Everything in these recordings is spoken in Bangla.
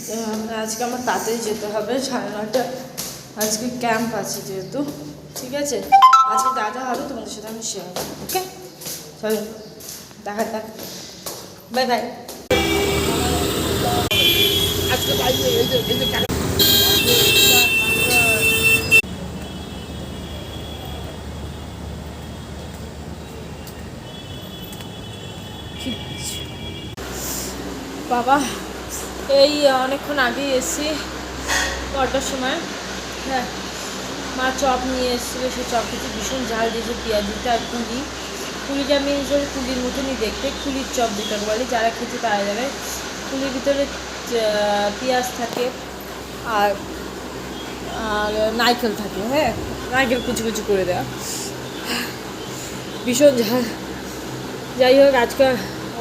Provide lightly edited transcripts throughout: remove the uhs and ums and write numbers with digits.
আজকে আমার তাড়াতাড়ি যেতে হবে, 9:30 আজকে ক্যাম্প আছে যেহেতু। ঠিক আছে, আজকে যা যা হবে তোমাদের সাথে আমি শেয়ার করবো। ওকে, চলো দেখা যাক, বাই বাই। আজকে বাবা এই অনেকক্ষণ আগেই এসেছি, 9টার সময়। হ্যাঁ, মা চপ নিয়ে এসেছিলো, সেই চপ খেতে ভীষণ ঝাল দিয়েছে, পেঁয়াজ দিতে। আর কুলিটা আমি হিসেবে কুলির মতনই দেখতে, কুলির চপ যেটাকে বলে, যারা খেতে তারা যাবে। কুলির ভিতরে পেঁয়াজ থাকে আর আর নারকেল থাকে। হ্যাঁ, নারকেল কুচি কুচি করে দেওয়া, ভীষণ ঝাল। যাই হোক, আজকে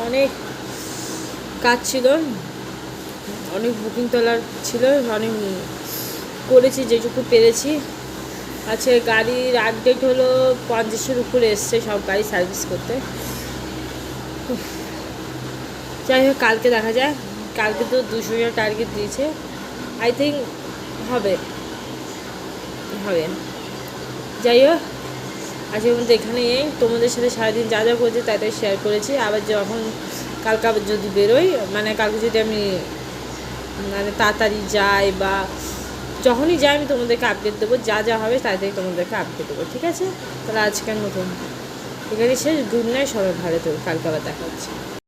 অনেক কাজ ছিল, অনেক বুকিং তোলার ছিল, অনেক করেছি যেটুকু পেরেছি। আচ্ছা, গাড়ির আপডেট হলো 50-এর উপরে এসছে সব গাড়ি সার্ভিস করতে। যাই হোক, কালকে দেখা যায়। কালকে তো 200 টার্গেট দিয়েছে, আই থিঙ্ক হবে। যাই হোক, আজকের মধ্যে এখানেই তোমাদের সাথে সারাদিন যা যা করেছি তাই তাই শেয়ার করেছি। আবার যখন কালকে আবার যদি বেরোই, মানে কালকে যদি আমি মানে তাড়াতাড়ি যাই বা যখনই যাই, আমি তোমাদেরকে আপডেট দেবো, যা যা হবে তাই তোমাদেরকে আপডেট দেবো। ঠিক আছে, তাহলে আজকের মতন এখানে শেষ। গুড নাইট, সবাই ভালো থাকো, কালকে আবার দেখা হচ্ছে।